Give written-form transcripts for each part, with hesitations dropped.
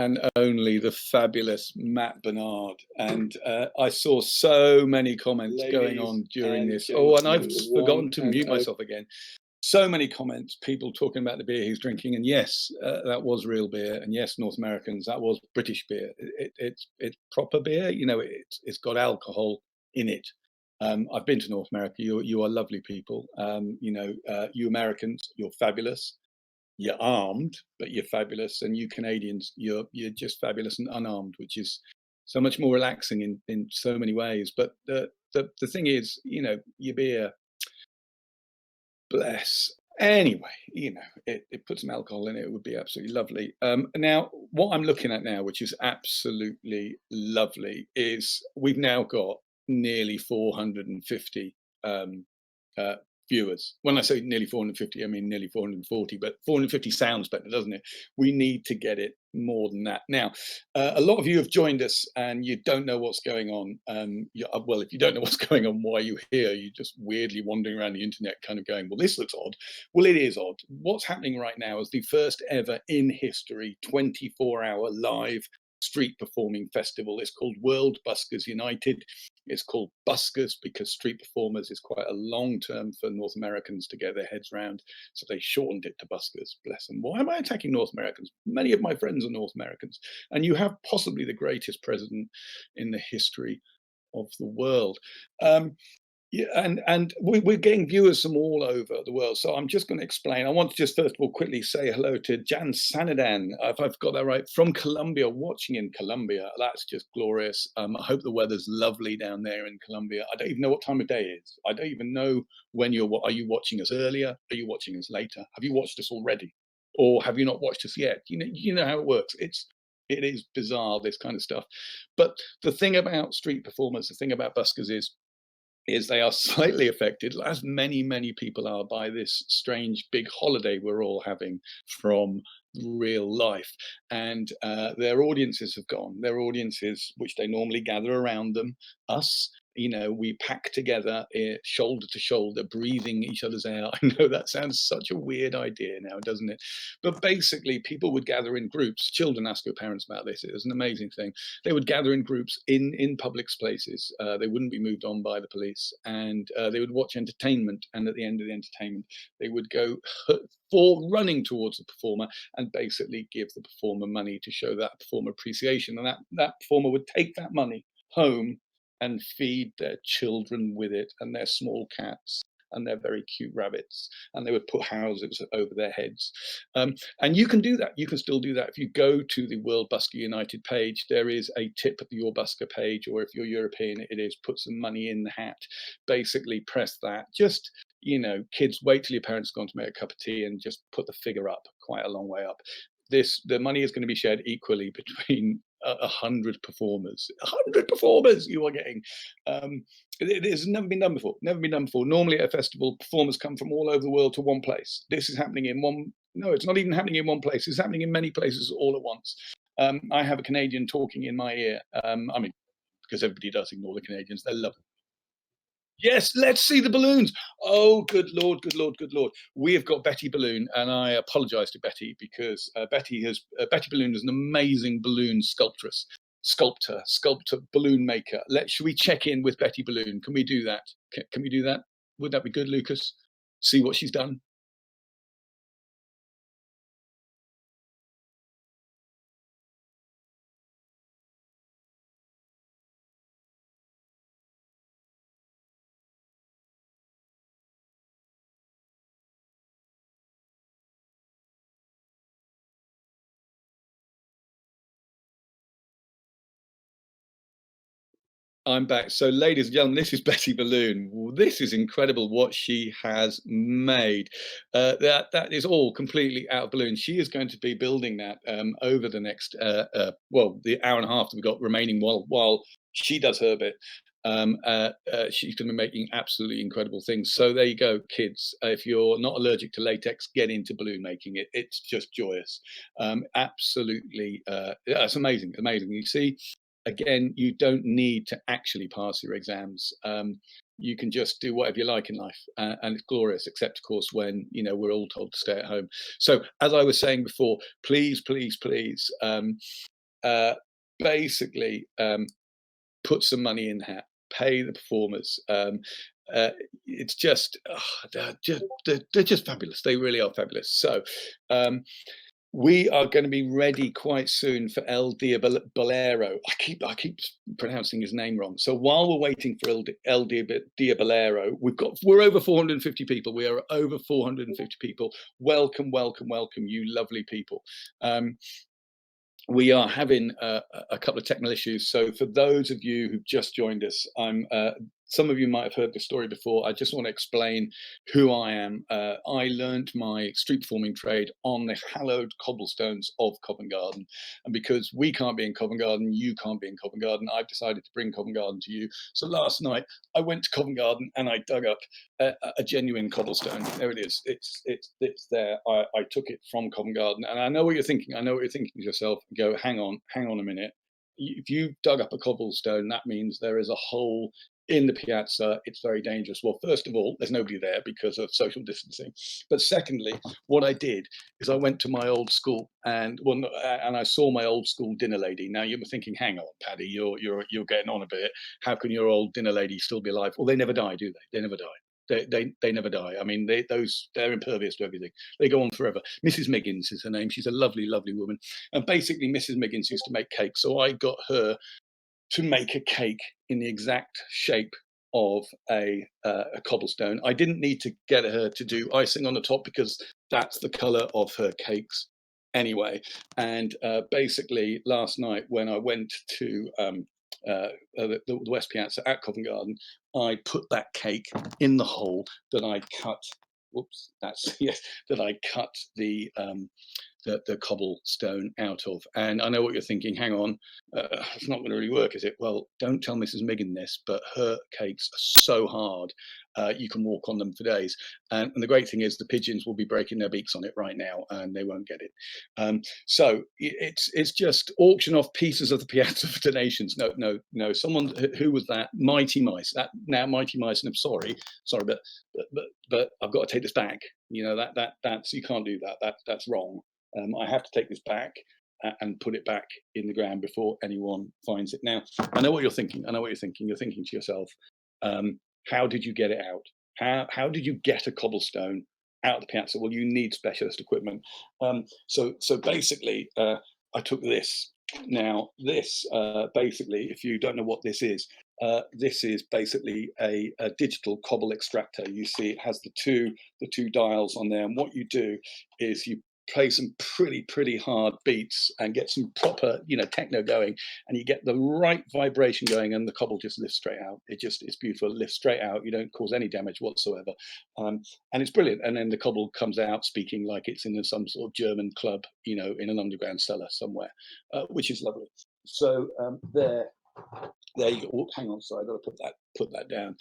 and only the fabulous Matt Bernard. And I saw so many comments going on during this. Oh, and I've forgotten to mute myself again. So many comments, people talking about the beer he's drinking. And yes, that was real beer. And yes, North Americans, that was British beer. It's proper beer. You know, it's got alcohol in it. I've been to North America. You are lovely people. You know, you Americans, you're fabulous. You're armed, but you're fabulous. And you Canadians, you're just fabulous and unarmed, which is so much more relaxing in so many ways. But the thing is, you know, your beer, bless. Anyway, you know, it put some alcohol in it. It would be absolutely lovely. Now, what I'm looking at now, which is absolutely lovely, is we've now got nearly 450 um, uh, viewers. When I say nearly 450, I mean nearly 440, but 450 sounds better, doesn't it? We need to get it more than that. Now, a lot of you have joined us and you don't know what's going on. Well, if you don't know what's going on, why are you here? You're just weirdly wandering around the internet kind of going, well, this looks odd. Well, it is odd. What's happening right now is the first ever in history 24-hour live street performing festival. It's called World Buskers United. It's called Buskers because street performers is quite a long term for North Americans to get their heads around. So they shortened it to Buskers, bless them. Why am I attacking North Americans? Many of my friends are North Americans. And you have possibly the greatest president in the history of the world. Yeah, and we're getting viewers from all over the world. So I'm just going to explain. I want to just first of all quickly say hello to Jan Sanadan, if I've got that right, from Colombia, watching in Colombia. That's just glorious. I hope the weather's lovely down there in Colombia. I don't even know what time of day it is. I don't even know when are you watching us earlier? Are you watching us later? Have you watched us already? Or have you not watched us yet? You know how it works. It is bizarre, this kind of stuff. But the thing about street performers, the thing about buskers is they are slightly affected, as many people are, by this strange big holiday we're all having from real life. And their audiences have gone. Their audiences, which they normally gather around them, us, you know, we pack together, shoulder to shoulder, breathing each other's air. I know that sounds such a weird idea now, doesn't it? But basically, people would gather in groups. Children ask their parents about this. It was an amazing thing. They would gather in groups in public places. They wouldn't be moved on by the police, and they would watch entertainment. And at the end of the entertainment, they would go for running towards the performer and basically give the performer money to show that performer appreciation. And that performer would take that money home and feed their children with it and their small cats and their very cute rabbits, and they would put houses over their heads. And you can do that. You can still do that. If you go to the World Busker United page, there is a tip at Your Busker page, or if you're European, it is put some money in the hat. Basically, press that. Just, you know, kids, wait till your parents are going to make a cup of tea and just put the figure up quite a long way up. The money is going to be shared equally between 100 performers. 100 performers you are getting. It has never been done before. Never been done before. Normally at a festival, performers come from all over the world to one place. This is happening in one. No, it's not even happening in one place. It's happening in many places all at once. I have a Canadian talking in my ear. I mean, because everybody does ignore the Canadians. They love it. Yes, let's see the balloons. Oh, good Lord, good Lord, good Lord. We have got Betty Balloon, and I apologize to Betty because Betty Balloon is an amazing balloon sculptor, balloon maker. Should we check in with Betty Balloon? Can we do that? Can we do that? Would that be good, Lucas? See what she's done? I'm back. So, ladies and gentlemen, this is Betty Balloon. This is incredible what she has made. That is all completely out of balloon. She is going to be building that over the next the hour and a half that we've got remaining while she does her bit. She's going to be making absolutely incredible things. So there you go, kids. If you're not allergic to latex, get into balloon making. It's just joyous. Absolutely, it's amazing, amazing. You see, again, you don't need to actually pass your exams. You can just do whatever you like in life, and it's glorious. Except, of course, when we're all told to stay at home. So, as I was saying before, please, please, please. uh, basically put some money in the hat, pay the performers. Uh, it's just, they're just fabulous. They really are fabulous. So um, we are going to be ready quite soon for El Dia Bolero. I keep pronouncing his name wrong. So while we're waiting for El Dia Bolero, we're over 450 people. We are over 450 people. Welcome, welcome, welcome, you lovely people. Um, we are having a couple of technical issues. So for those of you who've just joined us, some of you might have heard the story before. I just want to explain who I am. I learned my street performing trade on the hallowed cobblestones of Covent Garden. And because we can't be in Covent Garden, you can't be in Covent Garden, I've decided to bring Covent Garden to you. So last night I went to Covent Garden and I dug up a genuine cobblestone. There it is. It's there. I took it from Covent Garden, and I know what you're thinking. I know what you're thinking to yourself. Go, hang on a minute. If you dug up a cobblestone, that means there is a hole in the piazza. It's very dangerous. Well, first of all, there's nobody there because of social distancing. But secondly, what I did is I went to my old school and I saw my old school dinner lady. Now you were thinking, hang on, Paddy, you're getting on a bit. How can your old dinner lady still be alive? Well, they never die, do they? They never die. They never die. I mean, they're impervious to everything. They go on forever. Mrs. Miggins is her name. She's a lovely, lovely woman. And basically, Mrs. Miggins used to make cakes, so I got her to make a cake in the exact shape of a cobblestone. I didn't need to get her to do icing on the top because that's the color of her cakes anyway. And basically, last night when I went to the West Piazza at Covent Garden, I put that cake in the hole that I cut. Whoops, that's yes, that I cut the cobblestone out of. And I know what you're thinking. Hang on, it's not going to really work, is it? Well, don't tell Mrs. Miggin this, but her cakes are so hard, you can walk on them for days. And the great thing is, the pigeons will be breaking their beaks on it right now, and they won't get it. So it's just auction off pieces of the Piazza for donations. No, no, no. Someone who was that? Mighty Mice. That now Mighty Mice. And I'm sorry, but I've got to take this back. You know that's you can't do that. That's wrong. I have to take this back and put it back in the ground before anyone finds it. Now, I know what you're thinking. I know what you're thinking. You're thinking to yourself, how did you get it out? How did you get a cobblestone out of the piazza? Well, you need specialist equipment. So basically, I took this. Now, this basically, if you don't know what this is basically a digital cobble extractor. You see, it has the two dials on there, and what you do is you play some pretty hard beats and get some proper techno going, and you get the right vibration going, and the cobble just lifts straight out. It's beautiful. It lifts straight out. You don't cause any damage whatsoever, and it's brilliant. And then the cobble comes out speaking like it's in some sort of German club, in an underground cellar somewhere, which is lovely. So there you go. Oh, hang on, sorry, I've got to put that down.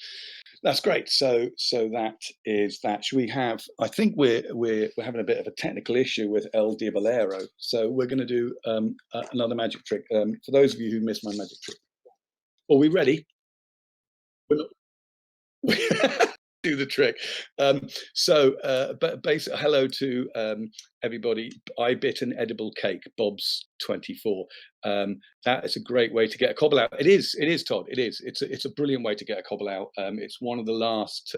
That's great. So that is that. Should we have? I think we're having a bit of a technical issue with El Diabolero, so we're going to do another magic trick. For those of you who missed my magic trick, are we ready? We're not, do the trick. But basically, hello to everybody. I bit an edible cake. Bob's 24. That is a great way to get a cobble out. It is, Todd. It is. It's a brilliant way to get a cobble out. It's one of the last.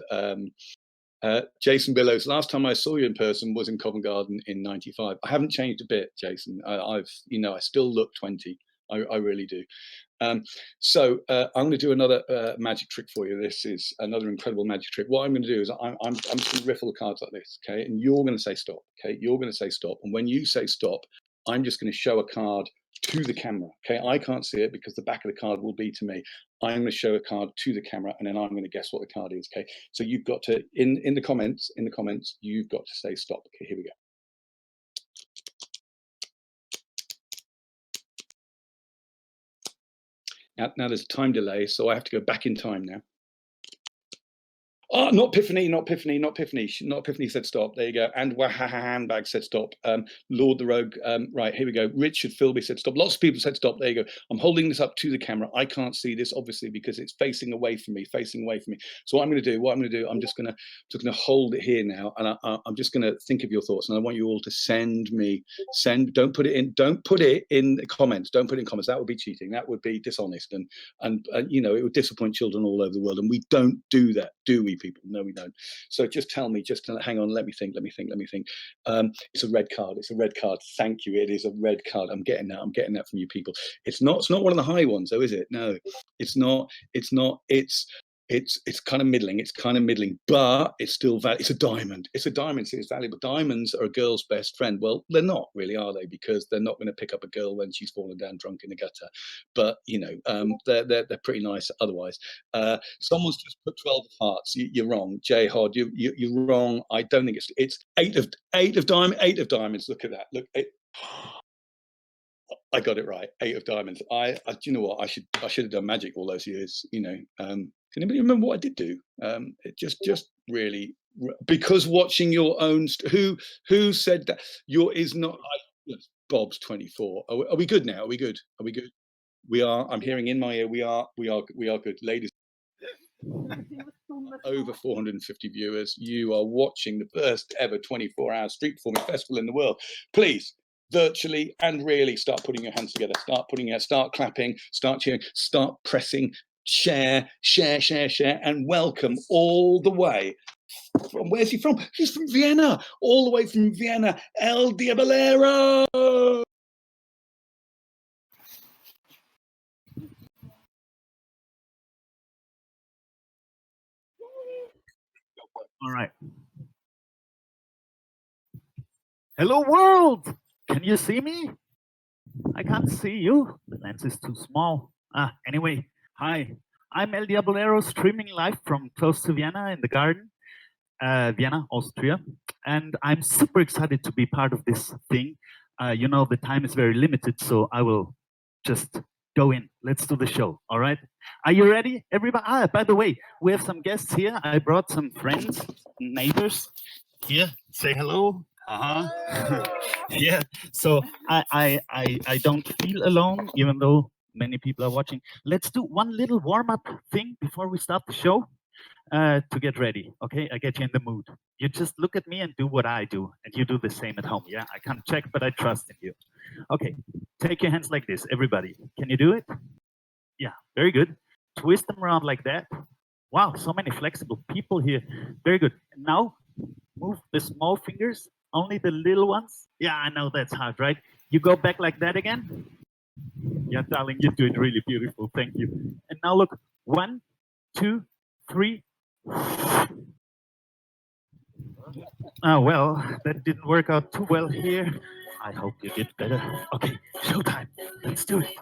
Jason Billows, last time I saw you in person was in Covent Garden in '95. I haven't changed a bit, Jason. I still look 20. I really do. I'm going to do another magic trick for you. This is another incredible magic trick. What I'm going to do is I'm just going to riffle the cards like this, okay? And you're going to say stop, okay? You're going to say stop. And when you say stop, I'm just going to show a card to the camera, okay? I can't see it because the back of the card will be to me. I'm going to show a card to the camera, and then I'm going to guess what the card is, okay? So you've got to, in the comments, you've got to say stop. Okay, here we go. Now there's a time delay, so I have to go back in time now. Oh, not Epiphany, not Epiphany, not Epiphany. Not Epiphany said stop. There you go. And Wahaha Handbag said stop. Lord the Rogue. Right, here we go. Richard Philby said stop. Lots of people said stop. There you go. I'm holding this up to the camera. I can't see this, obviously, because it's facing away from me, facing away from me. So what I'm going to do, I'm just going to hold it here now. And I'm just going to think of your thoughts. And I want you all to don't put it in comments. Don't put it in comments. That would be cheating. That would be dishonest. And you know, it would disappoint children all over the world. And we don't do that, do we, people? No, we don't. So just tell me, hang on, let me think. It's a red card. It's a red card. Thank you. It is a red card. I'm getting that from you people. It's not one of the high ones, though, is it? No, it's not. It's kind of middling. It's kind of middling, but it's still valid. It's a diamond. It's a diamond. So it's valuable. Diamonds are a girl's best friend. Well, they're not really, are they? Because they're not going to pick up a girl when she's fallen down drunk in the gutter. But you know, they're pretty nice otherwise. Someone's just put 12 of hearts. You're wrong, Jay Hod. You're wrong. I don't think it's eight of diamonds. Look at that. Look. I got it right. 8 of diamonds. Do you know what? I should have done magic all those years. You know. Can anybody remember what I did do? It just really, because watching your own. Who said that? Is not. Bob's 24. Are we good now? Are we good? Are we good? We are. I'm hearing in my ear. We are good, ladies. Over 450 viewers. You are watching the first ever 24-hour street performing festival in the world. Please, virtually and really, start putting your hands together. Start clapping. Start cheering. Start pressing. Share, and welcome all the way from. Where's he from? He's from Vienna. All the way from Vienna. El Diabolero. All right. Hello, world. Can you see me? I can't see you. The lens is too small. Anyway, hi. I'm El Diabolero, streaming live from close to Vienna in the garden, Vienna, Austria. And I'm super excited to be part of this thing. You know, the time is very limited, so I will just go in. Let's do the show, all right? Are you ready, everybody? By the way, we have some guests here. I brought some friends, neighbors. Here, say hello. Yeah, so I don't feel alone, even though many people are watching. Let's do one little warm-up thing before we start the show to get ready, okay? I get you in the mood. You just look at me and do what I do, and you do the same at home, yeah? I can't check, but I trust in you. Okay, take your hands like this, everybody. Can you do it? Yeah, very good. Twist them around like that. Wow, so many flexible people here. Very good. And now, move the small fingers, only the little ones. Yeah, I know that's hard, right? You go back like that again. Yeah, darling, you're doing really beautiful. Thank you. And now look, 1, 2, 3. Oh, well, that didn't work out too well here. I hope you did better. Okay, showtime. Let's do it.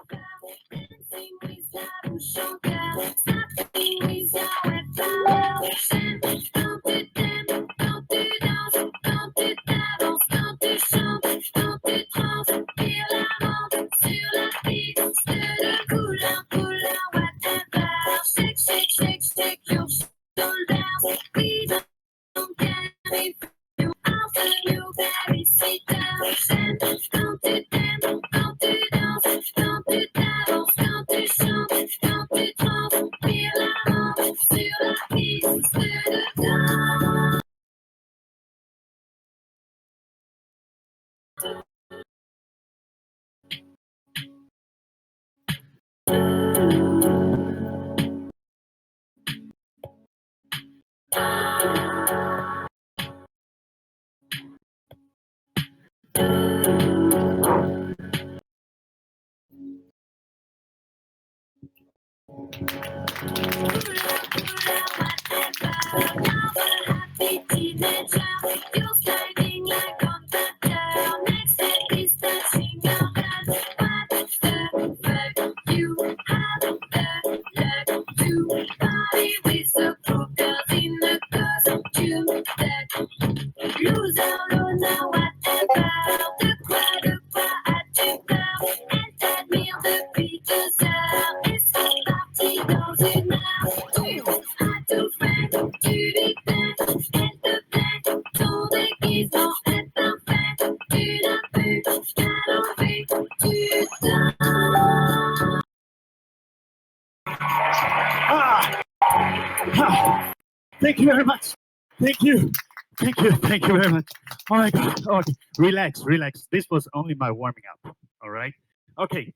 Thank you very much. Thank you. Thank you. Thank you very much. Oh my God. Okay. Relax, relax. This was only my warming up. All right. Okay.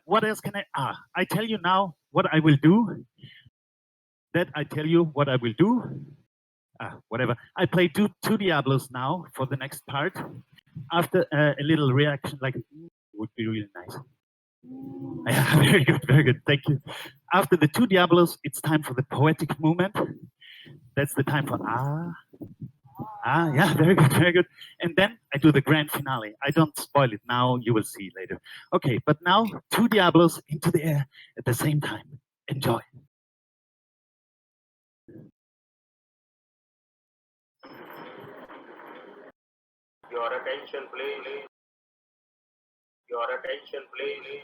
What else can I tell you now what I will do. That I tell you what I will do. Whatever. I play two Diablos now for the next part. After a little reaction, like would be really nice. Yeah, very good, very good. Thank you. After the two Diablos, it's time for the poetic movement. That's the time for yeah, very good, very good. And then I do the grand finale. I don't spoil it now, you will see later. Okay, but now two Diablos into the air at the same time. Enjoy. Your attention, please. Your attention, please.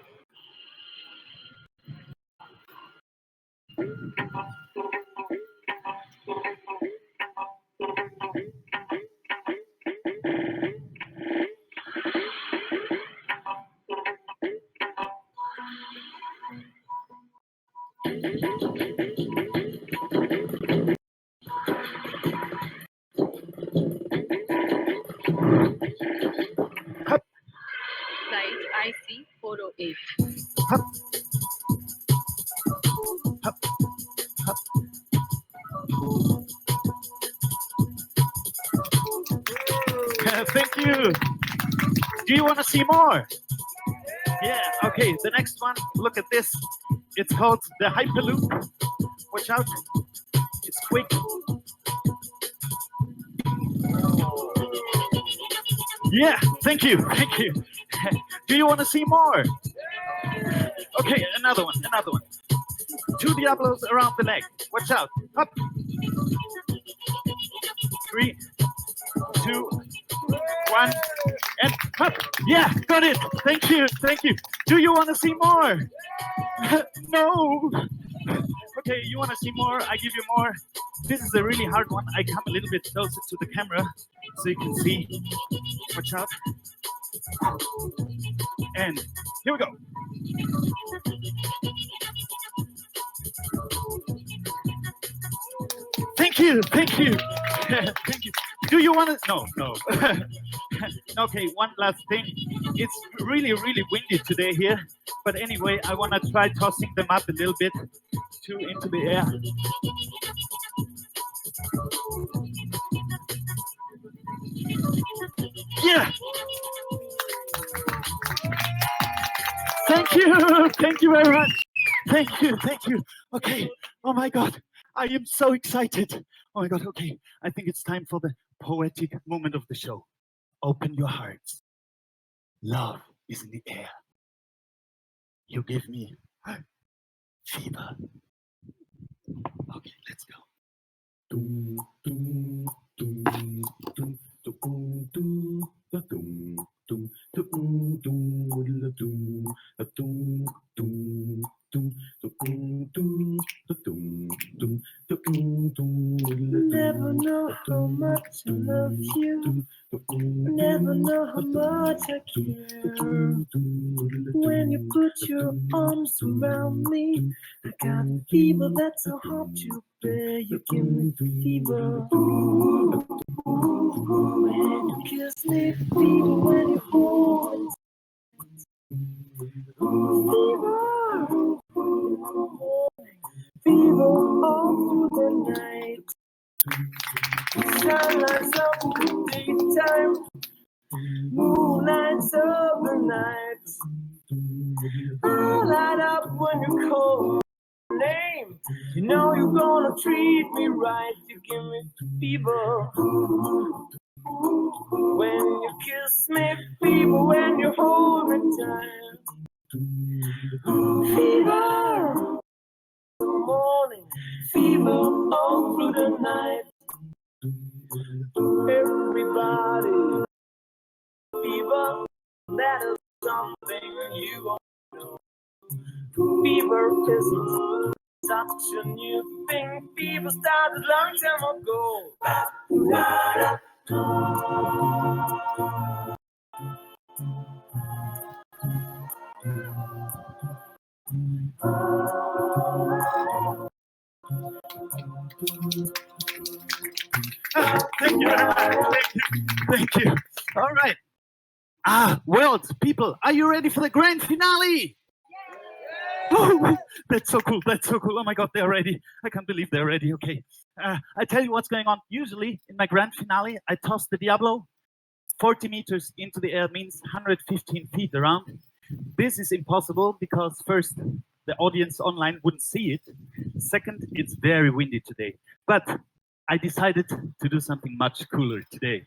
Flight IC 408. Hup. Hup. Hup. Thank you. Do you want to see more? Yeah, okay, the next one, look at this. It's called the Hyperloop. Watch out, it's quick. Yeah, thank you, thank you. Do you want to see more? Okay, another one, another one. Two Diablos around the leg. Watch out, up. 3, 2, 1, and up. Yeah, got it. Thank you, thank you. Do you want to see more? No. Okay, you want to see more? I give you more. This is a really hard one. I come a little bit closer to the camera so you can see. Watch out. And here we go. Thank you, thank you. Thank you. Do you want to? No, no. Okay, one last thing. It's really, really windy today here. But anyway, I want to try tossing them up a little bit into the air. Yeah. Thank you very much. Thank you. Okay, oh my God, I am so excited. Oh my God, okay, I think it's time for the poetic moment of the show. Open your hearts. Love is in the air. You give me fever. Okay, let's go. Never know how much I love you. Never know how much I care. When you put your arms around me, I got a fever that's so hard to bear. You give me fever. When you kiss me, fever. When you hold me, fever. Fever all through the night. Sunlights of the daytime, moonlights of the night. I light up when you call my name. You know you're gonna treat me right. You give me fever. When you kiss me, fever. When you hold me tight, fever. The morning, fever all through the night. Everybody, fever, that is something you won't know. Fever isn't such a new thing. Fever started long time ago. very much. Thank you. All right. World people, are you ready for the grand finale? Oh, that's so cool. That's so cool. Oh my God, they're ready. I can't believe they're ready. Okay. I tell you what's going on. Usually in my grand finale, I toss the Diablo 40 meters into the air, means 115 feet around. This is impossible because first, the audience online wouldn't see it. Second, it's very windy today. But I decided to do something much cooler today.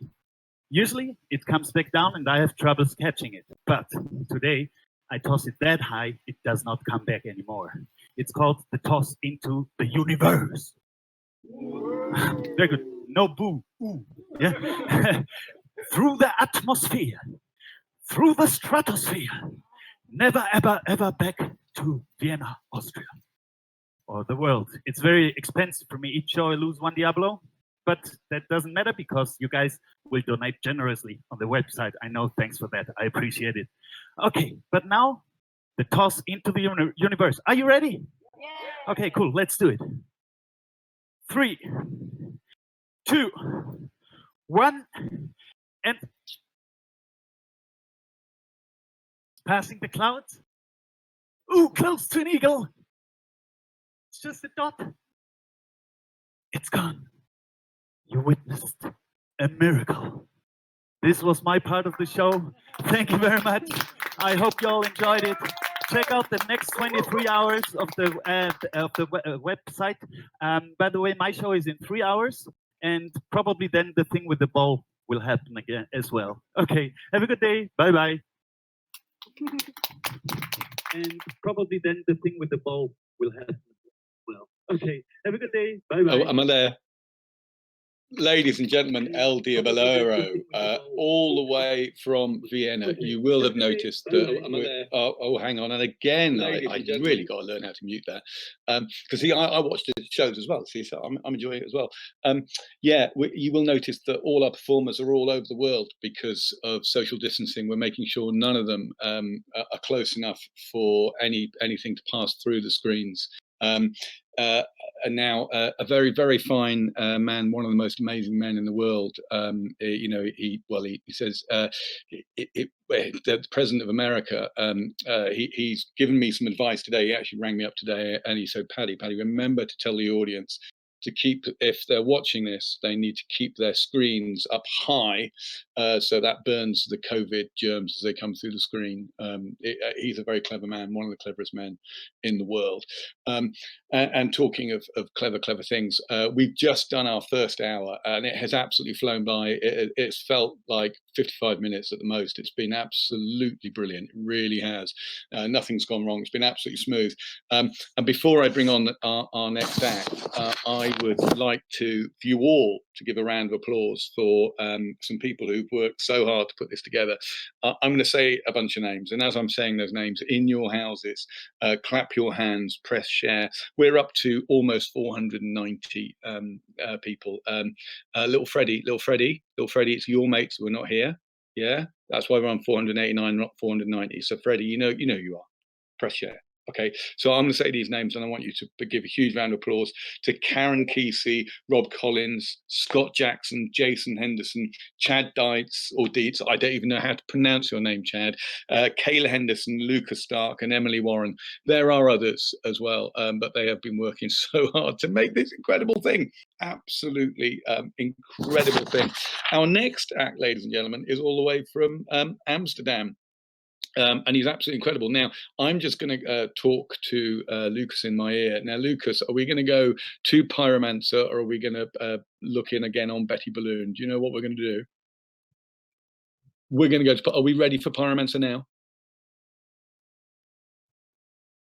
Usually it comes back down and I have troubles catching it. But today I toss it that high, it does not come back anymore. It's called the toss into the universe. Very good. No boo. Ooh. Yeah. Through the atmosphere, through the stratosphere, never ever ever back to Vienna, Austria, or the world. It's very expensive for me. Each show I lose one Diablo, but that doesn't matter because you guys will donate generously on the website. I know, thanks for that. I appreciate it. Okay, but now the toss into the universe. Are you ready? Yeah. Okay, cool. Let's do it. 3, 2, 1, and passing the clouds. Ooh, close to an eagle. It's just a dot. It's gone. You witnessed a miracle. This was my part of the show. Thank you very much. I hope you all enjoyed it. Check out the next 23 hours of the website. By the way, my show is in 3 hours, and probably then the thing with the ball will happen again as well. Okay, have a good day. Bye-bye. And probably then the thing with the ball will happen as well. Okay, have a good day. Bye-bye. Oh, am I there? Ladies and gentlemen, El Diabolero, all the way from Vienna. You will have noticed that. Oh, hang on. And again, I really got to learn how to mute that. Because see, I watched the shows as well. See, so I'm enjoying it as well. Yeah, you will notice that all our performers are all over the world because of social distancing. We're making sure none of them are close enough for anything to pass through the screens. And now a very, very fine man, one of the most amazing men in the world. You know, he says the president of America. He's given me some advice today. He actually rang me up today and he said, Paddy, remember to tell the audience to keep, if they're watching this, they need to keep their screens up high, so that burns the COVID germs as they come through the screen. He's a very clever man, one of the cleverest men in the world. And talking of clever things, we've just done our first hour and it has absolutely flown by. It's felt like 55 minutes at the most. It's been absolutely brilliant. It really has. Nothing's gone wrong. It's been absolutely smooth. And before I bring on our next act, I would like for you all to give a round of applause for some people who've worked so hard to put this together. I'm going to say a bunch of names, and as I'm saying those names, in your houses, clap your hands, press share. We're up to almost 490 people. Little Freddie, it's your mates who are not here. Yeah, that's why we're on 489, not 490. So Freddie, you know you are. Press share. Okay, so I'm going to say these names and I want you to give a huge round of applause to Karen Kesey, Rob Collins, Scott Jackson, Jason Henderson, Chad Dietz, or Dietz, I don't even know how to pronounce your name, Chad, Kayla Henderson, Lucas Stark, and Emily Warren. There are others as well, but they have been working so hard to make this incredible thing. Absolutely incredible thing. Our next act, ladies and gentlemen, is all the way from Amsterdam. And he's absolutely incredible. Now, I'm just going to talk to Lucas in my ear. Now, Lucas, are we going to go to Pyromancer or are we going to look in again on Betty Balloon? Do you know what we're going to do? We're going to go to, are we ready for Pyromancer now?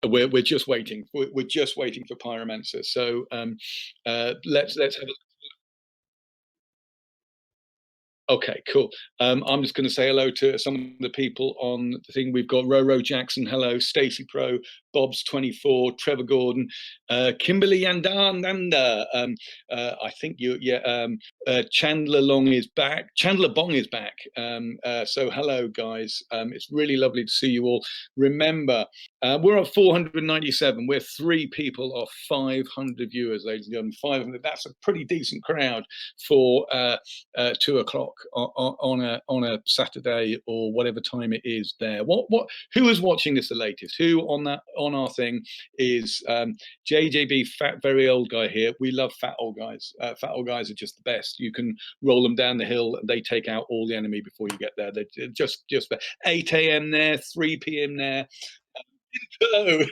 We're just waiting. We're just waiting for Pyromancer. So let's have a Okay, cool. I'm just going to say hello to some of the people on the thing. We've got Roro Jackson, hello, Stacey Pro, Bob's 24, Trevor Gordon, Kimberly Yandananda. I think Chandler Long is back. Chandler Bong is back. So hello, guys. It's really lovely to see you all. Remember, we're at 497. We're 3 people off 500 viewers, ladies and gentlemen. 500. That's a pretty decent crowd for 2 o'clock on a Saturday or whatever time it is there. Who is watching this the latest? Who on our thing is JJB, fat very old guy here. We love fat old guys. Fat old guys are just the best. You can roll them down the hill and they take out all the enemy before you get there. They're just 8 a.m. there, 3 p.m. there. Hello.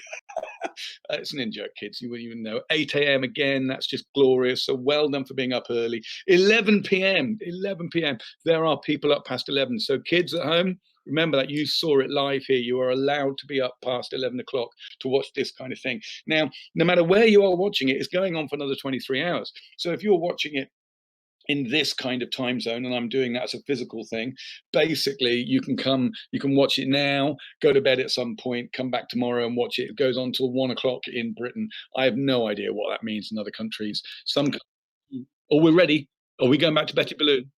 It's an in-joke, kids. You wouldn't even know. 8 a.m. again. That's just glorious. So well done for being up early. 11 p.m. 11 p.m. There are people up past 11. So kids at home, remember that you saw it live here. You are allowed to be up past 11 o'clock to watch this kind of thing. Now, no matter where you are watching it, it's going on for another 23 hours. So if you're watching it in this kind of time zone, and I'm doing that as a physical thing, basically you can watch it now, go to bed at some point, come back tomorrow and watch it. It goes on till 1 o'clock in Britain. I have no idea what that means in other countries. Oh, we're ready. Are we going back to Betty Balloon?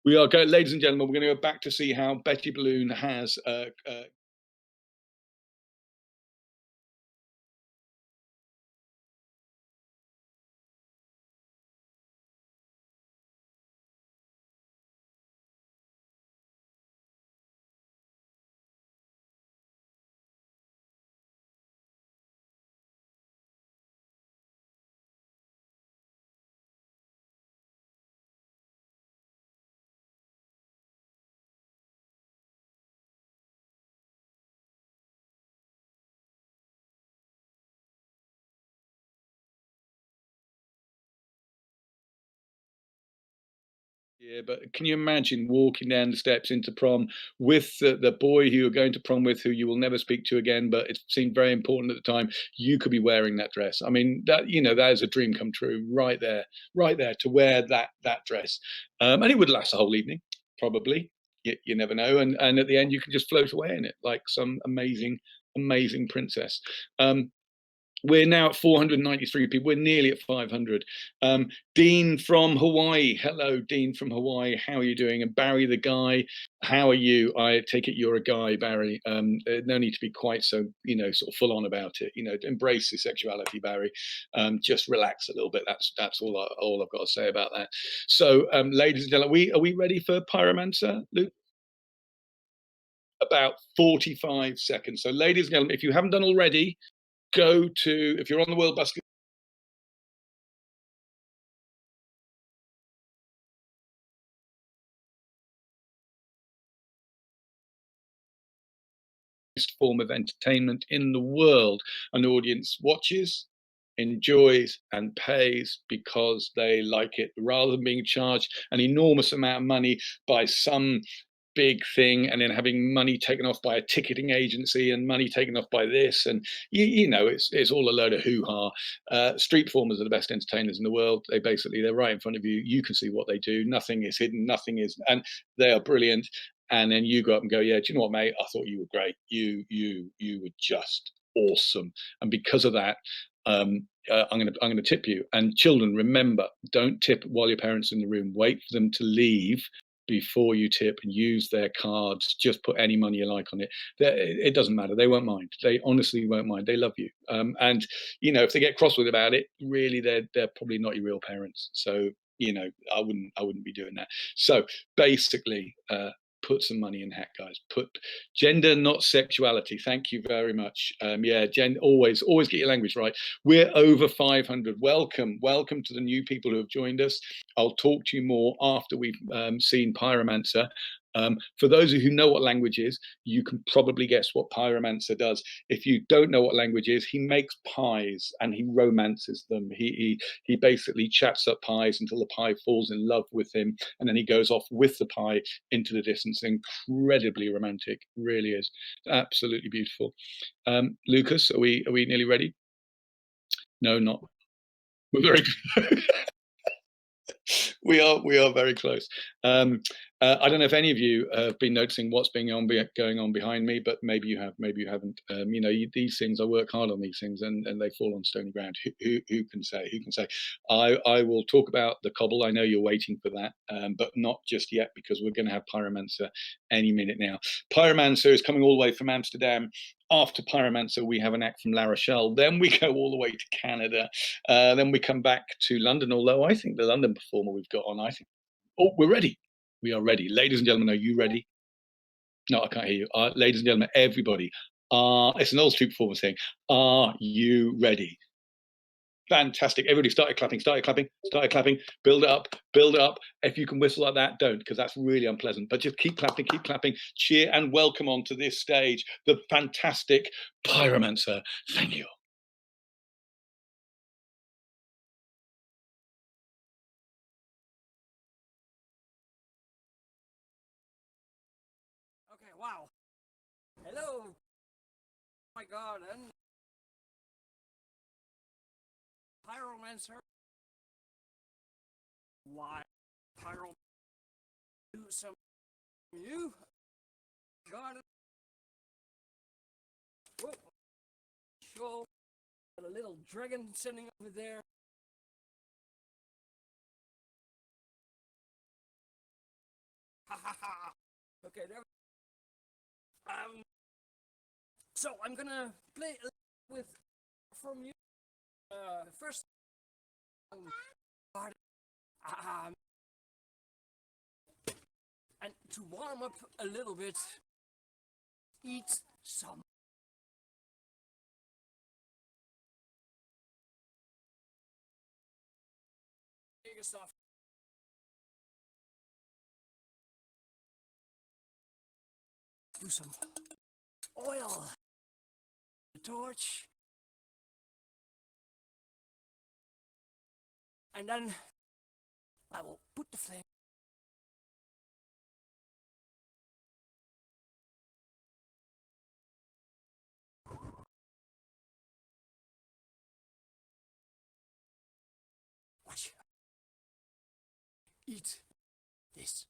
We are going, ladies and gentlemen, we're going to go back to see how Betty Balloon has yeah, but can you imagine walking down the steps into prom with the boy who you're going to prom with, who you will never speak to again, but it seemed very important at the time. You could be wearing that dress. I mean, that that is a dream come true, right there, to wear that dress, and it would last the whole evening, probably. You never know, and at the end you can just float away in it like some amazing princess. We're now at 493 people. We're nearly at 500. Dean from Hawaii. Hello, Dean from Hawaii. How are you doing? And Barry the guy, how are you? I take it you're a guy, Barry. No need to be quite so, sort of full on about it. Embrace your sexuality, Barry. Just relax a little bit. That's all I've got to say about that. So, ladies and gentlemen, are we ready for Pyromancer, Luke? About 45 seconds. So, ladies and gentlemen, if you haven't done already, if you're on the World Buskers form of entertainment in the world, an audience watches, enjoys and pays because they like it, rather than being charged an enormous amount of money by some big thing and then having money taken off by a ticketing agency and money taken off by this, and it's all a load of hoo-ha. Street performers are the best entertainers in the world. They're right in front of you. You can see what they do. Nothing is hidden, and they are brilliant. And then you go up and go, yeah, do you know what, mate? I thought you were great. You were just awesome. And because of that, I'm going to tip you. And children, remember, don't tip while your parents are in the room. Wait for them to leave before you tip, and use their cards. Just put any money you like on it. It doesn't matter. They won't mind. They honestly won't mind. They love you. And if they get cross with about it, really, they're probably not your real parents. So I wouldn't be doing that. So basically, put some money in hat, guys. Put gender, not sexuality. Thank you very much. Yeah, always get your language right. We're over 500. Welcome to the new people who have joined us. I'll talk to you more after we've seen Pyromancer. For those of you who know what language is, you can probably guess what Pyromancer does. If you don't know what language is, he makes pies and he romances them. He basically chats up pies until the pie falls in love with him, and then he goes off with the pie into the distance. Incredibly romantic, really is. Absolutely beautiful. Lucas, are we nearly ready? No, not. We're very good. We are very close. Um, I don't know if any of you have been noticing what's going on behind me, but maybe you have, maybe you haven't. These things, I work hard on these things, and they fall on stony ground. Who can say? Who can say? I will talk about the cobble. I know you're waiting for that, but not just yet, because we're going to have Pyromancer any minute now. Pyromancer is coming all the way from Amsterdam. After Pyromancer, we have an act from La Rochelle. Then we go all the way to Canada. Then we come back to London, although I think the London performer we've got on, I think, oh, we're ready. We are ready. Ladies and gentlemen, are you ready? No, I can't hear you. Ladies and gentlemen, everybody, it's an old street performer thing. Are you ready? Fantastic. Everybody started clapping, started clapping, started clapping. Build it up, build it up. If you can whistle like that, don't, because that's really unpleasant. But just keep clapping, cheer, and welcome onto this stage the fantastic Pyromancer. Thank you. Okay, wow. Hello. Oh my god, and Pyromancer. Why Pyro do some you? God. Whoa. Show a little dragon sitting over there. Ha ha ha. Okay, there. So I'm gonna play with from you. First. And to warm up a little bit, eat some bigger stuff. Do some oil. The torch. And then I will put the flame. Watch. Eat this.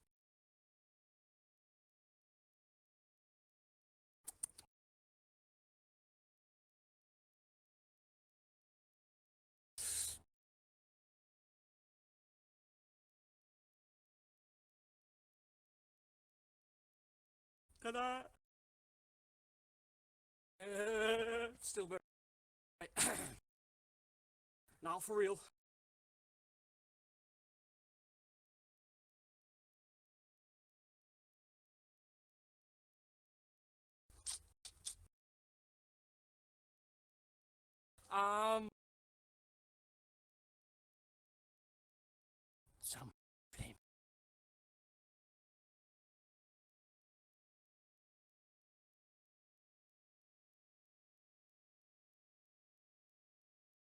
Ta-da! Still very. Now for real. Some flame.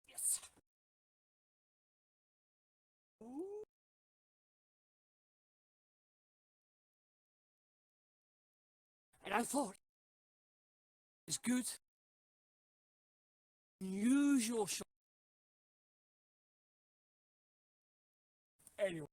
Yes. Ooh. And I thought it's good. Unusual shot. Anyway.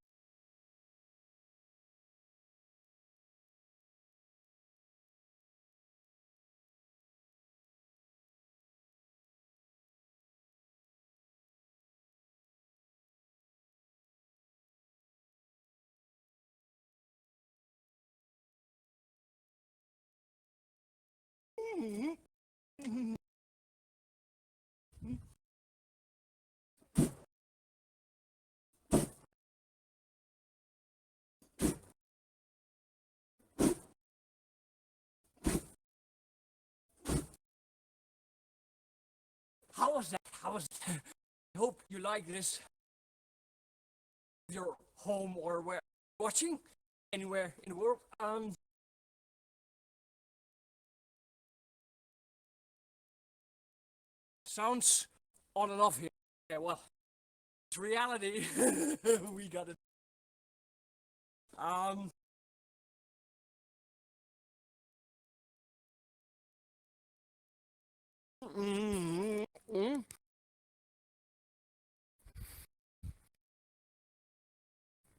How was that? How was that? I hope you like this. Your home or where watching anywhere in the world. Sounds on and off here. Yeah, well, it's reality. We got it.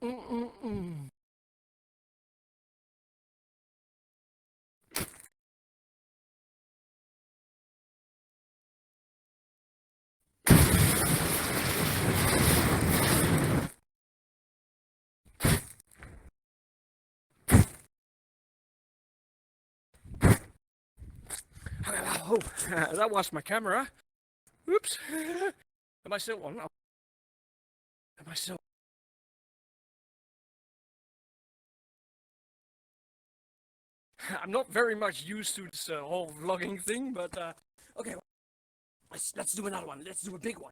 Oh, that was my camera. Oops. Am I still on? Am I still? I'm not very much used to this whole vlogging thing, but okay. Let's do another one. Let's do a big one.